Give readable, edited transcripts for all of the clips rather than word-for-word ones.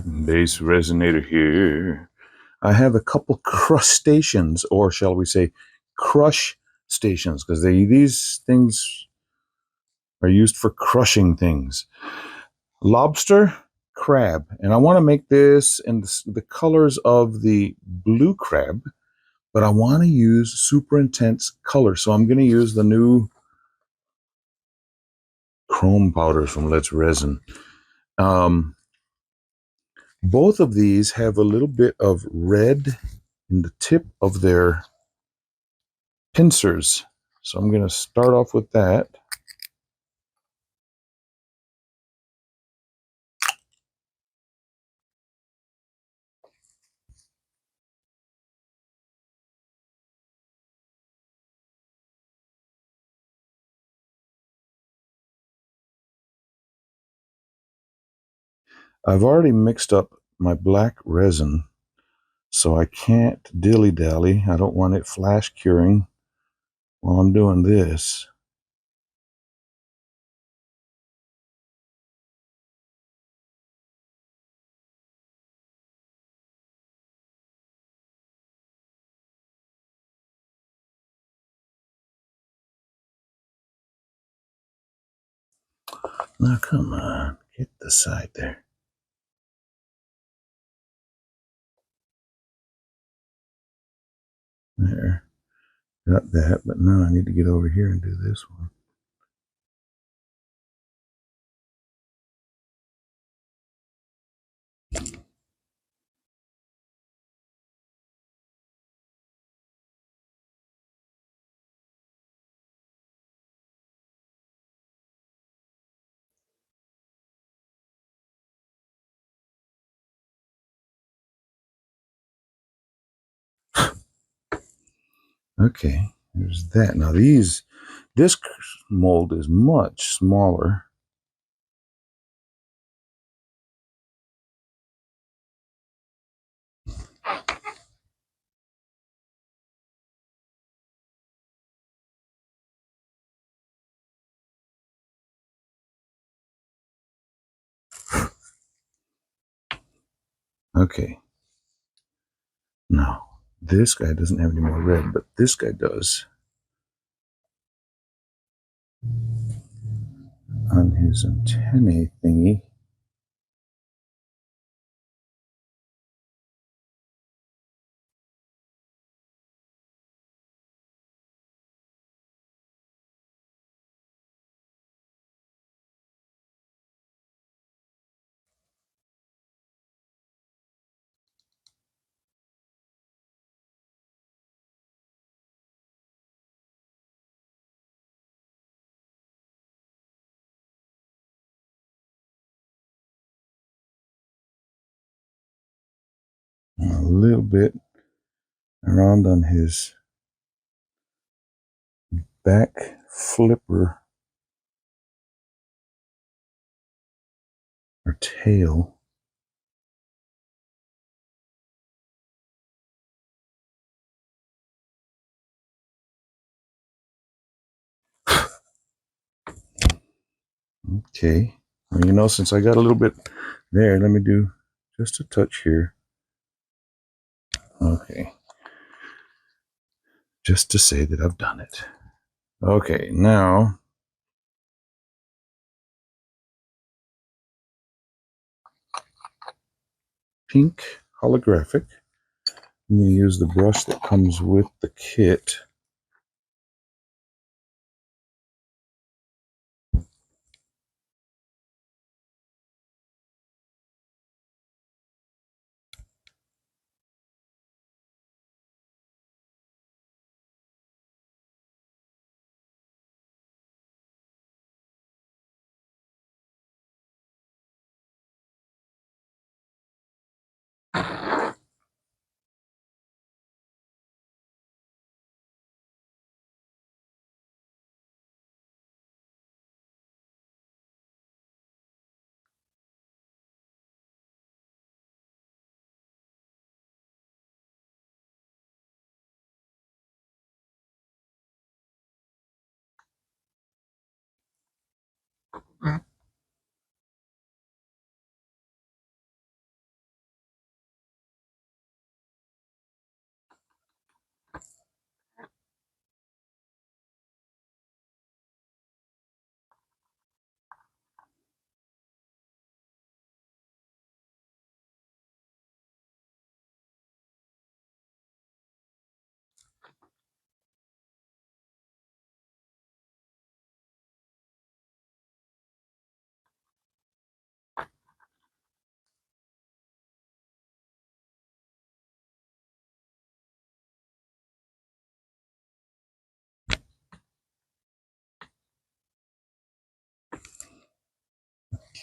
BassResinator here. I have a couple crustaceans, or shall we say crush stations, because these things are used for crushing things. Lobster, crab, and I want to make this in the colors of the blue crab, but I want to use super intense color, so I'm going to use the new chrome powders from Let's Resin. Both of these have a little bit of red in the tip of their pincers. So I'm going to start off with that. I've already mixed up my black resin, so I can't dilly-dally. I don't want it flash curing while I'm doing this. Now, come on, get the side there. There, got that, but now I need to get over here and do this one. Okay, there's that. Now this mold is much smaller. Okay. Now, this guy doesn't have any more red, but this guy does. On his antennae thingy. A little bit around on his back flipper or tail. Okay. Well, you know, since I got a little bit there, let me do just a touch here. Okay. Just to say that I've done it. Okay, now pink holographic. I'm going to use the brush that comes with the kit.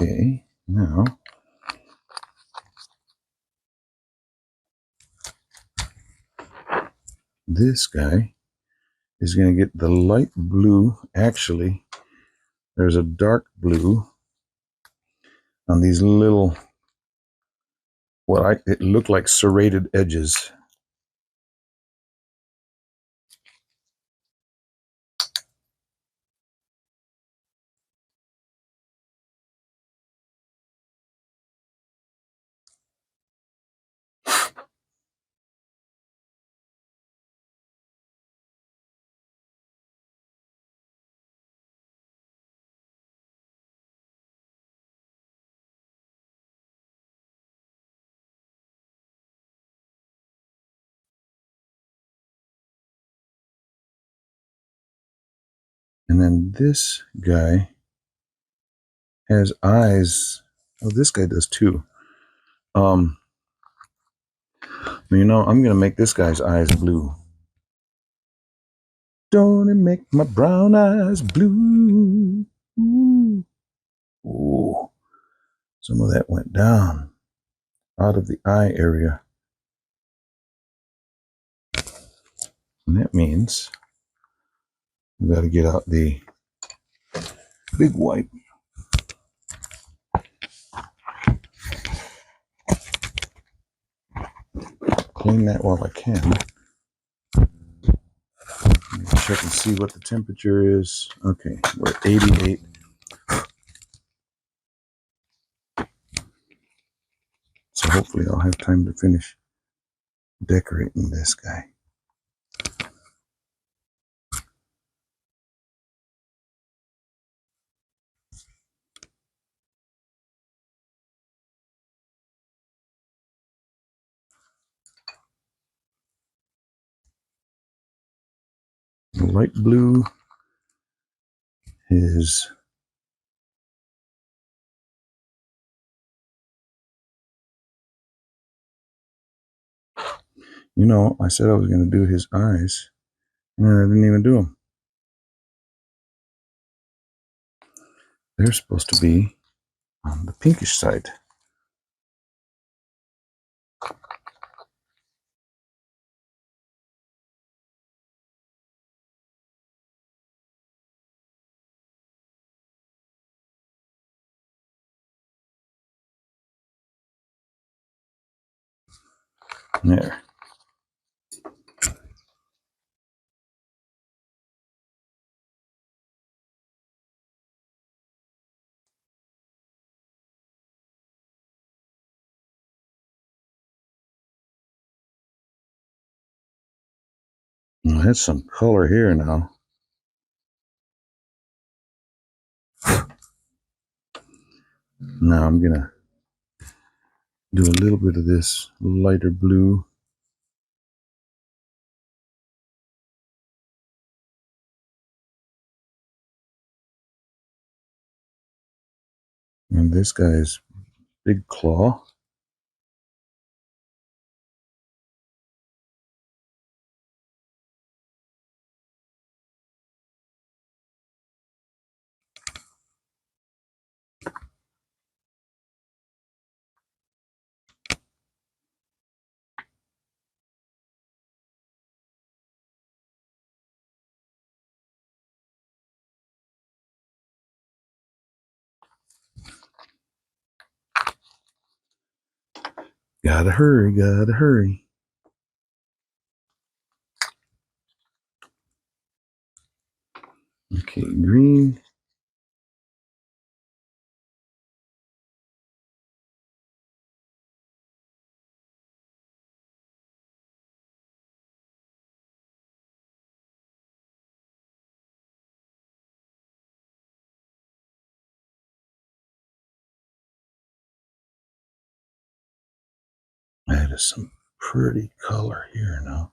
Okay, now this guy is going to get the light blue. Actually, there's a dark blue on these little, it look like serrated edges. And then this guy has eyes. Oh, this guy does too. I'm going to make this guy's eyes blue. Don't it make my brown eyes blue? Ooh. Ooh. Some of that went down out of the eye area. And that means we got to get out the big wipe. Clean that while I can. Check and see what the temperature is. Okay, we're at 88. So hopefully I'll have time to finish decorating this guy. The light blue is I said I was going to do his eyes, and I didn't even do them. They're supposed to be on the pinkish side. There. Well, that's some color here now. Now I'm going to do a little bit of this lighter blue. And this guy's big claw. Gotta hurry, gotta hurry. Okay, green. That is some pretty color here now.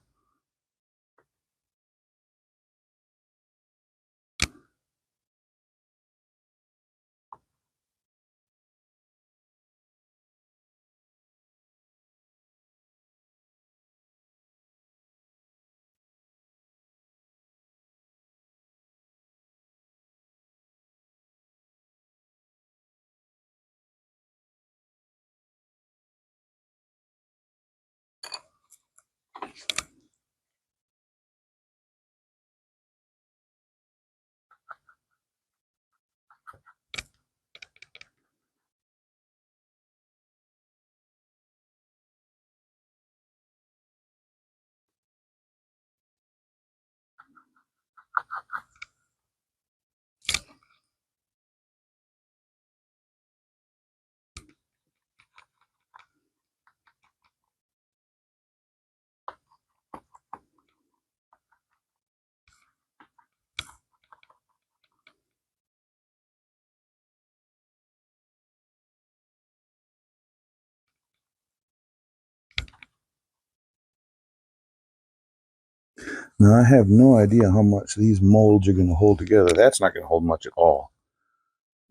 Now, I have no idea how much these molds are going to hold together. That's not going to hold much at all.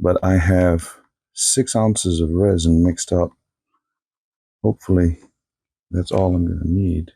But I have 6 ounces of resin mixed up. Hopefully, that's all I'm going to need.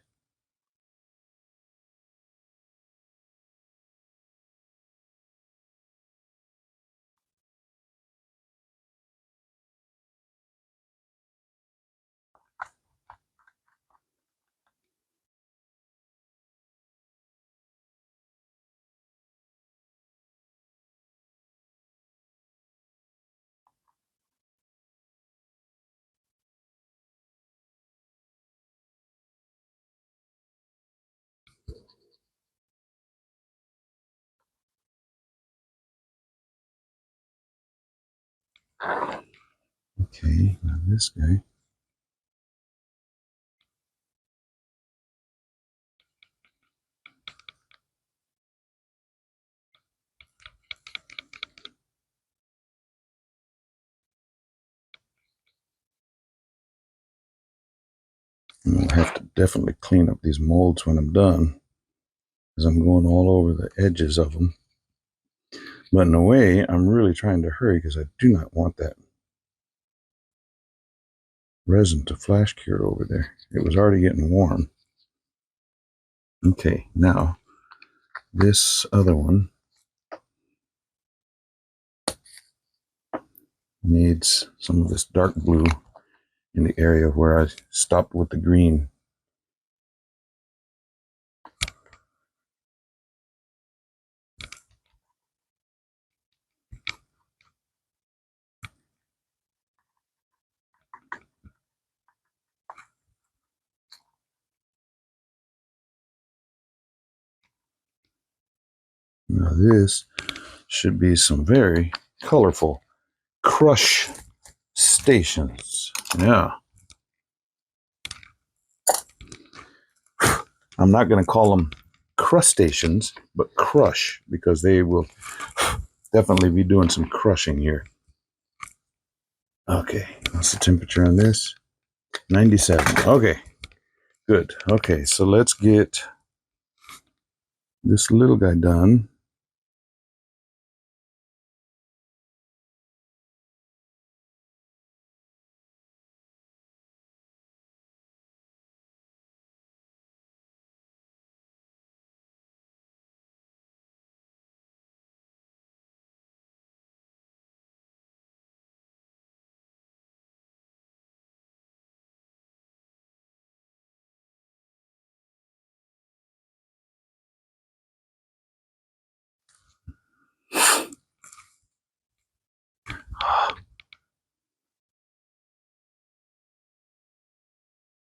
Okay, now this guy. I'll have to definitely clean up these molds when I'm done, because I'm going all over the edges of them. But in a way, I'm really trying to hurry because I do not want that resin to flash cure over there. It was already getting warm. Okay, now this other one needs some of this dark blue in the area where I stopped with the green. Now this should be some very colorful crush stations. Yeah. I'm not going to call them crustaceans, but crush, because they will definitely be doing some crushing here. Okay, what's the temperature on this? 97. Okay, good. Okay, so let's get this little guy done.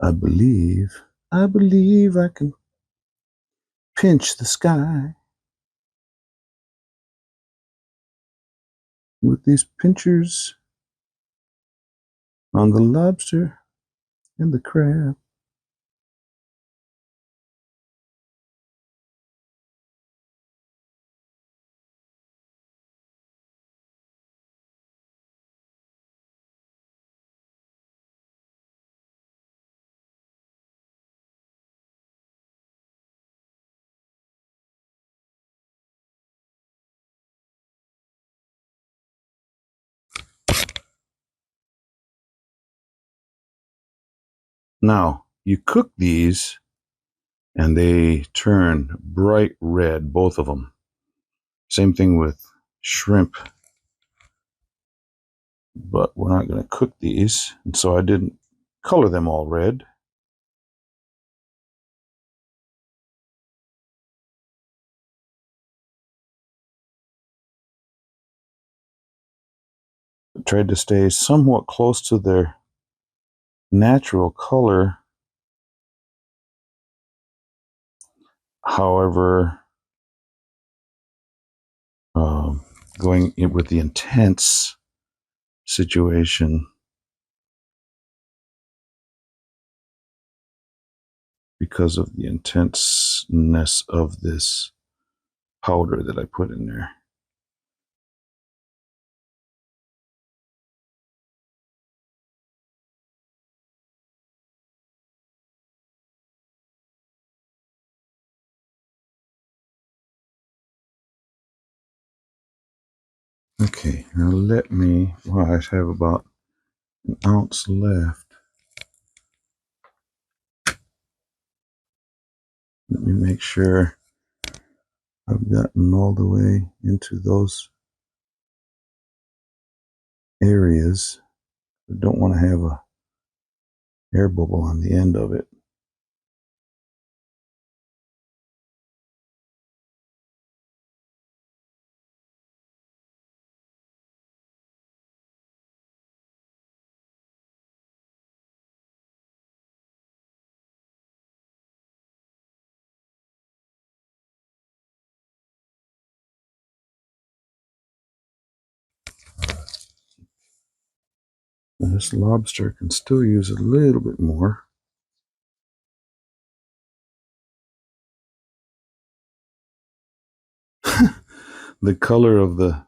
I believe I can pinch the sky with these pinchers on the lobster and the crab. Now, you cook these and they turn bright red, both of them. Same thing with shrimp, but we're not going to cook these, and so I didn't color them all red. Tried to stay somewhat close to their natural color. However, going in with the intense situation, because of the intenseness of this powder that I put in there. Okay, now let me, well, I have about an ounce left. Let me make sure I've gotten all the way into those areas. I don't want to have a air bubble on the end of it. This lobster can still use a little bit more. The color of the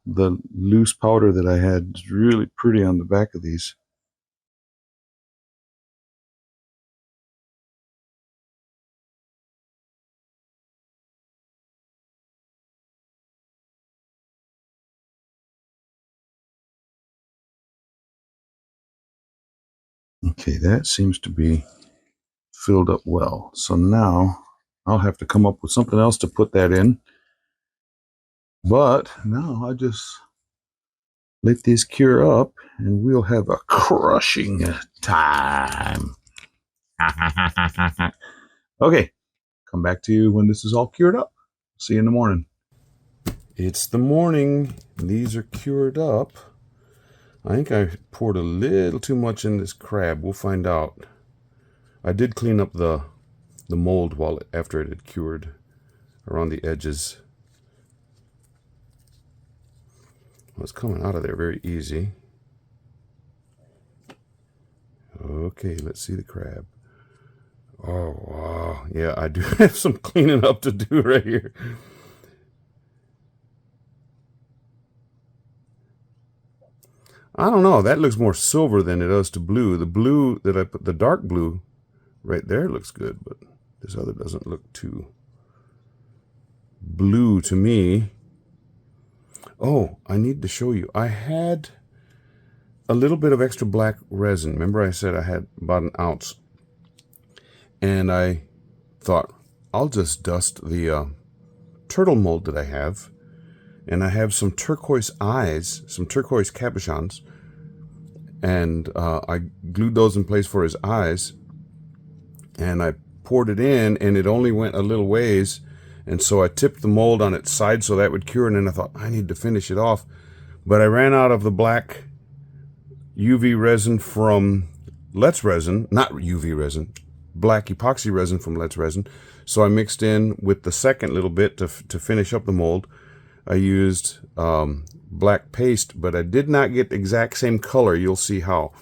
loose powder that I had is really pretty on the back of these. Okay, that seems to be filled up well. So now I'll have to come up with something else to put that in. But now I just let these cure up and we'll have a crushing time. Okay, come back to you when this is all cured up. See you in the morning. It's the morning. These are cured up. I think I poured a little too much in this crab. We'll find out. I did clean up the mold after it had cured around the edges. Well, it's coming out of there very easy. Okay, let's see the crab. Oh, wow. Yeah, I do have some cleaning up to do right here. I don't know. That looks more silver than it does to blue. The blue that I put, the dark blue right there looks good, but this other doesn't look too blue to me. Oh, I need to show you. I had a little bit of extra black resin. Remember I said I had about an ounce. And I thought, I'll just dust the turtle mold that I have. And I have some turquoise eyes, some turquoise cabochons. And I glued those in place for his eyes. And I poured it in, and it only went a little ways. And so I tipped the mold on its side so that would cure. And then I thought, I need to finish it off. But I ran out of the black UV resin from Let's Resin, not UV resin, black epoxy resin from Let's Resin. So I mixed in with the second little bit to finish up the mold. I used black paste, but I did not get the exact same color. You'll see how.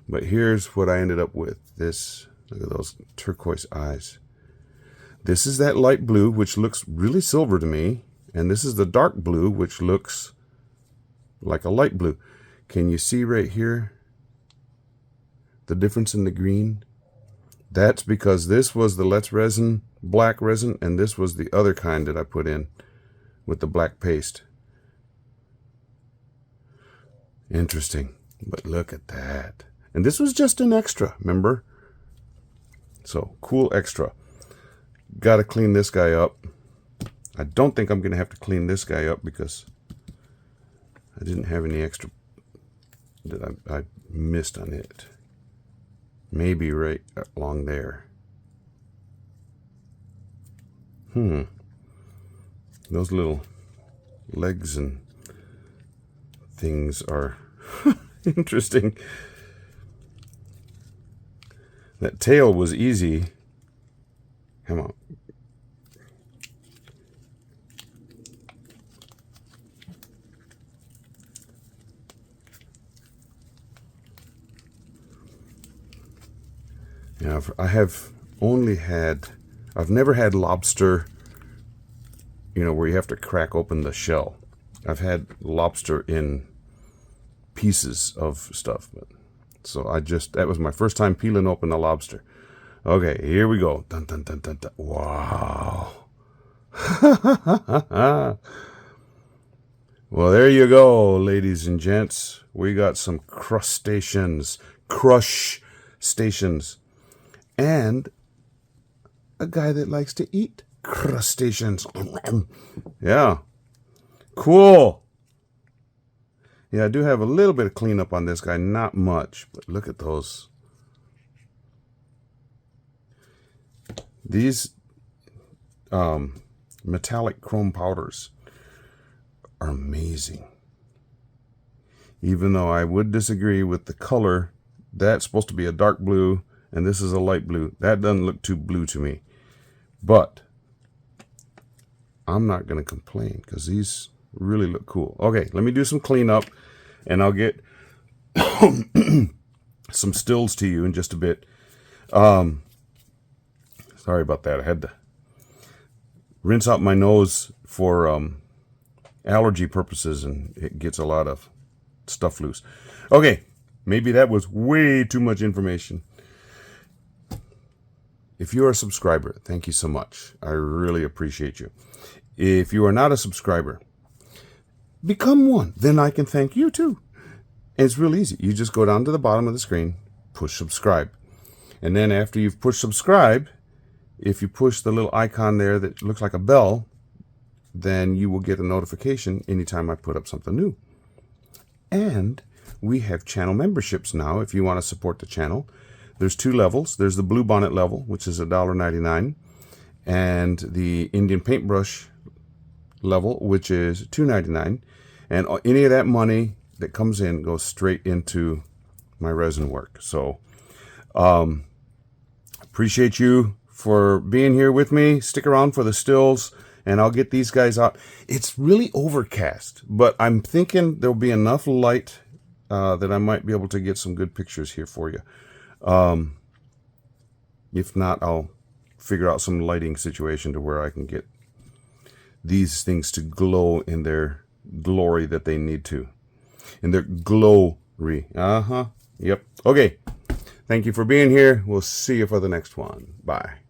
But here's what I ended up with. This, look at those turquoise eyes. This is that light blue, which looks really silver to me. And this is the dark blue, which looks like a light blue. Can you see right here the difference in the green? That's because this was the Let's Resin black resin, and this was the other kind that I put in with the black paste. Interesting, but look at that. And this was just an extra, remember? So, cool extra. Got to clean this guy up. I don't think I'm going to have to clean this guy up because I didn't have any extra that I missed on it. Maybe right along there. Those little legs and things are Interesting. That tail was easy. Come on. Yeah, I've never had lobster, where you have to crack open the shell. I've had lobster in pieces of stuff, so that was my first time peeling open a lobster. Okay, here we go. Dun, dun, dun, dun, dun. Wow. Well, there you go, ladies and gents. We got some crustaceans, crush stations, and a guy that likes to eat crustaceans. Yeah. Cool. Yeah, I do have a little bit of cleanup on this guy. Not much, but look at those. These metallic chrome powders are amazing. Even though I would disagree with the color, that's supposed to be a dark blue, and this is a light blue. That doesn't look too blue to me. But I'm not going to complain because these really look cool. Okay, let me do some cleanup, and I'll get some stills to you in just a bit. Sorry about that. I had to rinse out my nose for allergy purposes, and it gets a lot of stuff loose. Okay, maybe that was way too much information. If you are a subscriber, thank you so much. I really appreciate you. If you are not a subscriber, become one. Then I can thank you too. And it's real easy. You just go down to the bottom of the screen, push subscribe. And then after you've pushed subscribe, if you push the little icon there that looks like a bell, then you will get a notification anytime I put up something new. And we have channel memberships now if you want to support the channel. There's 2 levels. There's the Blue Bonnet level, which is $1.99, and the Indian Paintbrush level, which is $2.99. And any of that money that comes in goes straight into my resin work. So appreciate you for being here with me. Stick around for the stills, and I'll get these guys out. It's really overcast, but I'm thinking there'll be enough light that I might be able to get some good pictures here for you. If not, I'll figure out some lighting situation to where I can get these things to glow in their glory that they need to. In their glory. Yep. Okay. Thank you for being here. We'll see you for the next one. Bye.